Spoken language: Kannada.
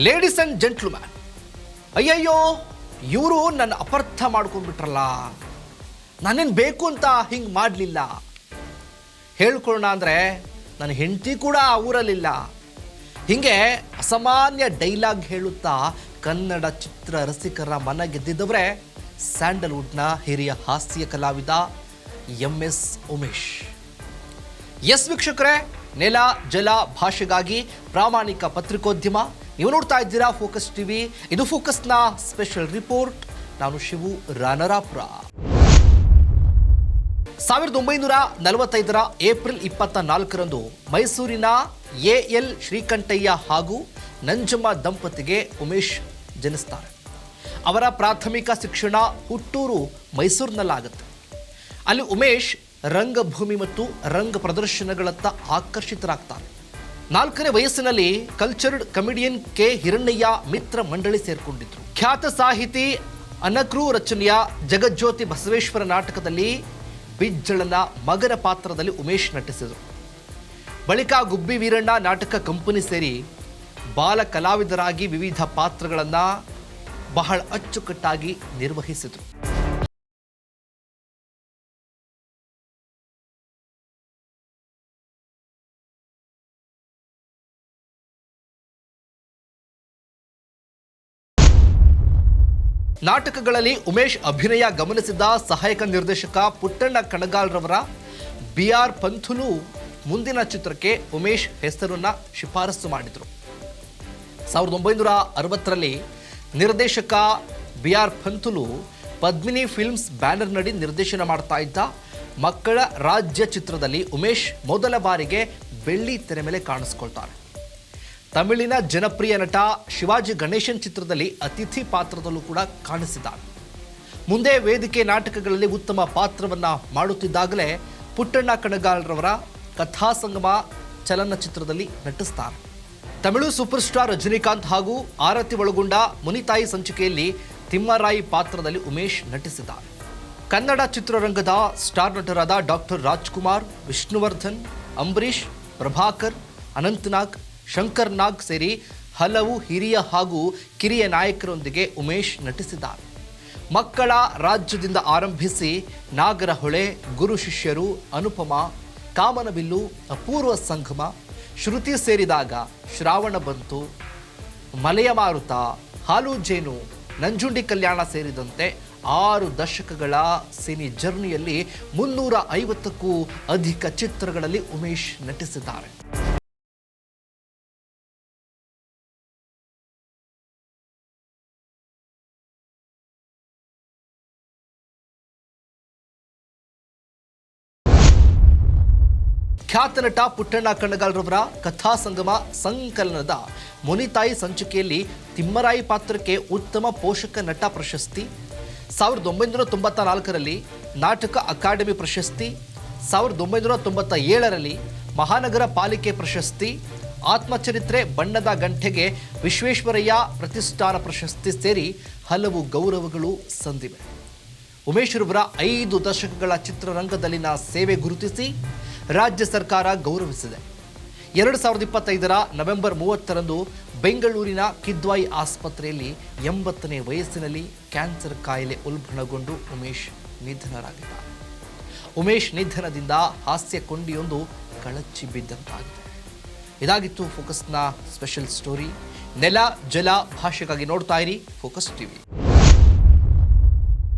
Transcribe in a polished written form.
ಲೇಡೀಸ್ ಅಂಡ್ ಜೆಂಟ್ಲ್ಮ್ಯಾನ್, ಅಯ್ಯಯ್ಯೋ ಇವರು ನನ್ನ ಅಪಾರ್ಥ ಮಾಡ್ಕೊಂಡ್ಬಿಟ್ರಲ್ಲ, ನಾನೇನು ಬೇಕು ಅಂತ ಹಿಂಗೆ ಮಾಡಲಿಲ್ಲ. ಹೇಳ್ಕೊಳ್ಳೋಣ ಅಂದರೆ ನನ್ನ ಹೆಂಡತಿ ಕೂಡ ಆ ಊರಲ್ಲಿಲ್ಲ. ಹೀಗೆ ಅಸಾಮಾನ್ಯ ಡೈಲಾಗ್ ಹೇಳುತ್ತಾ ಕನ್ನಡ ಚಿತ್ರ ರಸಿಕರ ಮನ ಗೆದ್ದಿದ್ದವರೇ ಸ್ಯಾಂಡಲ್ವುಡ್ನ ಹಿರಿಯ ಹಾಸ್ಯ ಕಲಾವಿದ MS ಉಮೇಶ್. ಎಸ್ ವೀಕ್ಷಕರೇ, ನೆಲ ಜಲ ಭಾಷೆಗಾಗಿ ಪ್ರಾಮಾಣಿಕ ಪತ್ರಿಕೋದ್ಯಮ. ನೀವು ನೋಡ್ತಾ ಇದ್ದೀರಾ ಫೋಕಸ್ ಟಿವಿ. ಇದು ಫೋಕಸ್ನ ಸ್ಪೆಷಲ್ ರಿಪೋರ್ಟ್. ನಾನು ಶಿವು ರಾನರಾಪುರ. 1945 ಏಪ್ರಿಲ್ 24ರಂದು ಮೈಸೂರಿನ AL ಶ್ರೀಕಂಠಯ್ಯ ಹಾಗೂ ನಂಜಮ್ಮ ದಂಪತಿಗೆ ಉಮೇಶ್ ಜನಿಸ್ತಾರೆ. ಅವರ ಪ್ರಾಥಮಿಕ ಶಿಕ್ಷಣ ಹುಟ್ಟೂರು ಮೈಸೂರಿನಲ್ಲಾಗುತ್ತೆ. ಅಲ್ಲಿ ಉಮೇಶ್ ರಂಗಭೂಮಿ ಮತ್ತು ರಂಗ ಪ್ರದರ್ಶನಗಳತ್ತ ಆಕರ್ಷಿತರಾಗ್ತಾರೆ. 4ನೇ ವಯಸ್ಸಿನಲ್ಲಿ ಕಲ್ಚರ್ಡ್ ಕಮಿಡಿಯನ್ K ಹಿರಣ್ಣಯ್ಯ ಮಿತ್ರ ಮಂಡಳಿ ಸೇರ್ಕೊಂಡಿದ್ರು. ಖ್ಯಾತ ಸಾಹಿತಿ ಅನಕೃ ರಚನೆಯ ಜಗಜ್ಯೋತಿ ಬಸವೇಶ್ವರ ನಾಟಕದಲ್ಲಿ ಬಿಜ್ಜಳನ ಮಗನ ಪಾತ್ರದಲ್ಲಿ ಉಮೇಶ್ ನಟಿಸಿದರು. ಬಳಿಕ ಗುಬ್ಬಿ ವೀರಣ್ಣ ನಾಟಕ ಕಂಪನಿ ಸೇರಿ ಬಾಲ ಕಲಾವಿದರಾಗಿ ವಿವಿಧ ಪಾತ್ರಗಳನ್ನು ಬಹಳ ಅಚ್ಚುಕಟ್ಟಾಗಿ ನಿರ್ವಹಿಸಿದರು. ನಾಟಕಗಳಲ್ಲಿ ಉಮೇಶ್ ಅಭಿನಯ ಗಮನಿಸಿದ ಸಹಾಯಕ ನಿರ್ದೇಶಕ ಪುಟ್ಟಣ್ಣ ಕಣಗಾಲ್ರವರ BR ಪಂಥುಲು ಮುಂದಿನ ಚಿತ್ರಕ್ಕೆ ಉಮೇಶ್ ಹೆಸರನ್ನು ಶಿಫಾರಸು ಮಾಡಿದರು. 1960ರಲ್ಲಿ ನಿರ್ದೇಶಕ BR ಪಂಥುಲು ಪದ್ಮಿನಿ ಫಿಲ್ಮ್ಸ್ ಬ್ಯಾನರ್ನಡಿ ನಿರ್ದೇಶನ ಮಾಡ್ತಾ ಇದ್ದ ಮಕ್ಕಳ ರಾಜ್ಯ ಚಿತ್ರದಲ್ಲಿ ಉಮೇಶ್ ಮೊದಲ ಬಾರಿಗೆ ಬೆಳ್ಳಿ ತೆರೆ ಮೇಲೆ ಕಾಣಿಸ್ಕೊಳ್ತಾರೆ. ತಮಿಳಿನ ಜನಪ್ರಿಯ ನಟ ಶಿವಾಜಿ ಗಣೇಶನ್ ಚಿತ್ರದಲ್ಲಿ ಅತಿಥಿ ಪಾತ್ರದಲ್ಲೂ ಕೂಡ ಕಾಣಿಸಿದ್ದಾರೆ. ಮುಂದೆ ವೇದಿಕೆ ನಾಟಕಗಳಲ್ಲಿ ಉತ್ತಮ ಪಾತ್ರವನ್ನು ಮಾಡುತ್ತಿದ್ದಾಗಲೇ ಪುಟ್ಟಣ್ಣ ಕಣಗಾಲ್ರವರ ಕಥಾಸಂಗಮ ಚಲನಚಿತ್ರದಲ್ಲಿ ನಟಿಸ್ತಾರೆ. ತಮಿಳು ಸೂಪರ್ ಸ್ಟಾರ್ ರಜನಿಕಾಂತ್ ಹಾಗೂ ಆರತಿ ಒಳಗೊಂಡ ಮುನಿತಾಯಿ ಸಂಚಿಕೆಯಲ್ಲಿ ತಿಮ್ಮರಾಯಿ ಪಾತ್ರದಲ್ಲಿ ಉಮೇಶ್ ನಟಿಸಿದ್ದಾರೆ. ಕನ್ನಡ ಚಿತ್ರರಂಗದ ಸ್ಟಾರ್ ನಟರಾದ ಡಾಕ್ಟರ್ ರಾಜ್ಕುಮಾರ್, ವಿಷ್ಣುವರ್ಧನ್, ಅಂಬರೀಷ್, ಪ್ರಭಾಕರ್, ಅನಂತನಾಗ್, ಶಂಕರ್ ನಾಗ್ ಸೇರಿ ಹಲವು ಹಿರಿಯ ಹಾಗೂ ಕಿರಿಯ ನಾಯಕರೊಂದಿಗೆ ಉಮೇಶ್ ನಟಿಸಿದ್ದಾರೆ. ಮಕ್ಕಳ ರಾಜ್ಯದಿಂದ ಆರಂಭಿಸಿ ನಾಗರಹೊಳೆ, ಗುರು ಶಿಷ್ಯರು, ಅನುಪಮ, ಕಾಮನಬಿಲ್ಲು, ಅಪೂರ್ವ ಸಂಗಮ, ಶ್ರುತಿ ಸೇರಿದಾಗ, ಶ್ರಾವಣ ಬಂತು, ಮಲೆಯ ಮಾರುತ, ಹಾಲು ಜೇನು, ನಂಜುಂಡಿ ಕಲ್ಯಾಣ ಸೇರಿದಂತೆ 6 ದಶಕಗಳ ಸಿನಿ ಜರ್ನಿಯಲ್ಲಿ 350ಕ್ಕೂ ಅಧಿಕ ಚಿತ್ರಗಳಲ್ಲಿ ಉಮೇಶ್ ನಟಿಸಿದ್ದಾರೆ. ಖ್ಯಾತ ನಟ ಪುಟ್ಟಣ್ಣ ಕಣಗಾಲ್ರವರ ಕಥಾಸಂಗಮ ಸಂಕಲನದ ಮುನಿತಾಯಿ ಸಂಚಿಕೆಯಲ್ಲಿ ತಿಮ್ಮರಾಯಿ ಪಾತ್ರಕ್ಕೆ ಉತ್ತಮ ಪೋಷಕ ನಟ ಪ್ರಶಸ್ತಿ, 1994ರಲ್ಲಿ ನಾಟಕ ಅಕಾಡೆಮಿ ಪ್ರಶಸ್ತಿ, 1997ರಲ್ಲಿ ಮಹಾನಗರ ಪಾಲಿಕೆ ಪ್ರಶಸ್ತಿ, ಆತ್ಮಚರಿತ್ರೆ ಬಣ್ಣದ ಗಂಟೆಗೆ ವಿಶ್ವೇಶ್ವರಯ್ಯ ಪ್ರತಿಷ್ಠಾನ ಪ್ರಶಸ್ತಿ ಸೇರಿ ಹಲವು ಗೌರವಗಳು ಸಂದಿವೆ. ಉಮೇಶ್ರವರ 5 ದಶಕಗಳ ಚಿತ್ರರಂಗದಲ್ಲಿನ ಸೇವೆ ಗುರುತಿಸಿ ರಾಜ್ಯ ಸರ್ಕಾರ ಗೌರವಿಸಿದೆ. 2025ರ ನವೆಂಬರ್ 30ರಂದು ಬೆಂಗಳೂರಿನ ಕಿದ್ವಾಯಿ ಆಸ್ಪತ್ರೆಯಲ್ಲಿ 80ನೇ ವಯಸ್ಸಿನಲ್ಲಿ ಕ್ಯಾನ್ಸರ್ ಕಾಯಿಲೆ ಉಲ್ಬಣಗೊಂಡು ಉಮೇಶ್ ನಿಧನರಾಗಿದ್ದಾರೆ. ಉಮೇಶ್ ನಿಧನದಿಂದ ಹಾಸ್ಯ ಕೊಂಡಿಯೊಂದು ಕಳಚಿ ಬಿದ್ದಂತಾಗಿದೆ. ಇದಾಗಿತ್ತು ಫೋಕಸ್ನ ಸ್ಪೆಷಲ್ ಸ್ಟೋರಿ. ನೆಲ ಜಲ ಭಾಷೆಗಾಗಿ ನೋಡ್ತಾ ಇರಿ ಫೋಕಸ್ ಟಿವಿ.